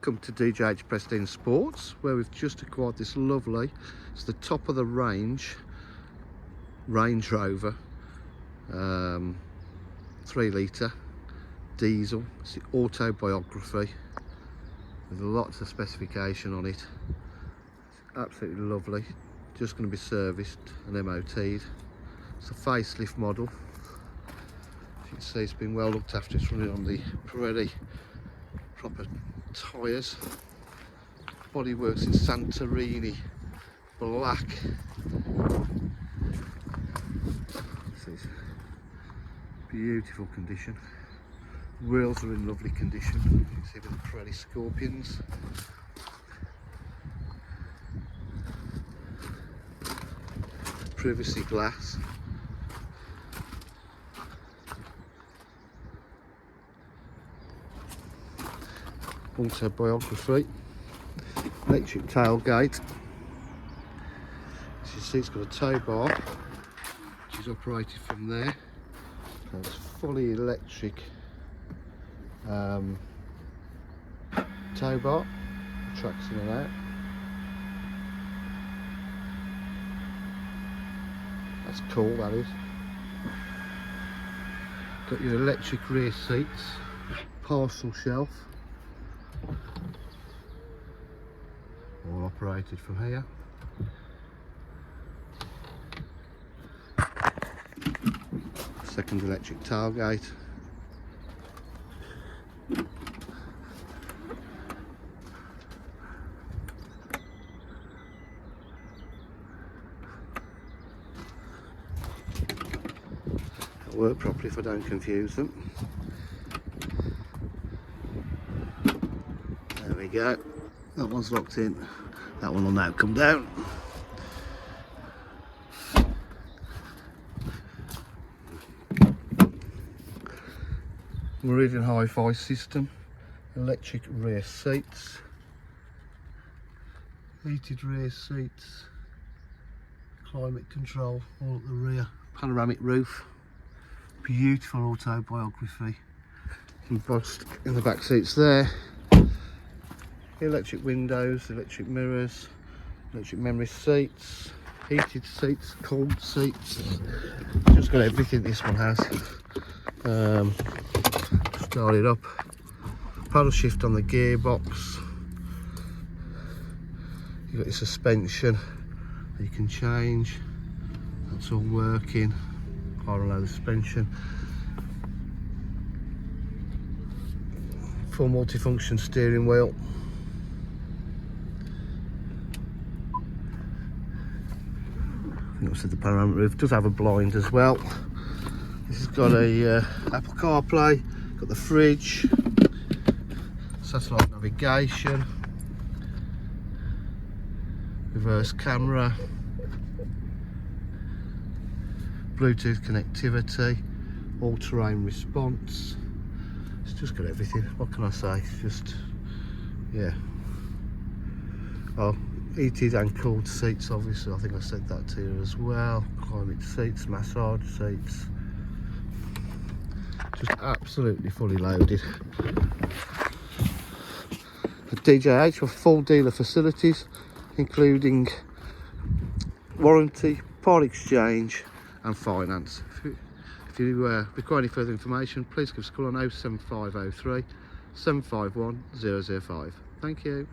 Welcome to DJH Prestige Sports, where we've just acquired this lovely, it's the top of the range Range Rover 3 litre diesel. It's the Autobiography with lots of specification on it. It's absolutely lovely, just going to be serviced and MOT'd. It's a facelift model. As you can see, it's been well looked after. It's running on the Pirelli proper tyres. Bodywork's in Santorini black. It's beautiful condition. Wheels are in lovely condition. You can see with the Pirelli Scorpions. Privacy glass. Autobiography. Electric tailgate. As you see, it's got a tow bar which is operated from there. So it's fully electric tow bar, tracks in and out. That's cool, that is. Got your electric rear seats, parcel shelf, all operated from here. Second electric tailgate. It'll work properly if I don't confuse them. There we go. That one's locked in. That one will now come down. Meridian hi-fi system, electric rear seats, heated rear seats, climate control all at the rear, panoramic roof, beautiful Autobiography, embossed in the back seats there, electric windows, electric mirrors, electric memory seats, heated seats, cooled seats, just got everything this one has. Start it up, paddle shift on the gearbox, you've got your suspension that you can change, that's all working, high and low suspension, full multifunction steering wheel, I think I said the panoramic roof does have a blind as well. This has got a Apple CarPlay, got the fridge, satellite navigation, reverse camera, Bluetooth connectivity, all-terrain response. It's just got everything. What can I say? It's just, yeah. Oh, heated and cooled seats, obviously. I think I said that to you as well. Climate seats, massage seats. Just absolutely fully loaded. At DJH, with full dealer facilities, including warranty, part exchange and finance. If you require any further information, please give us a call on 07503 751 005. Thank you.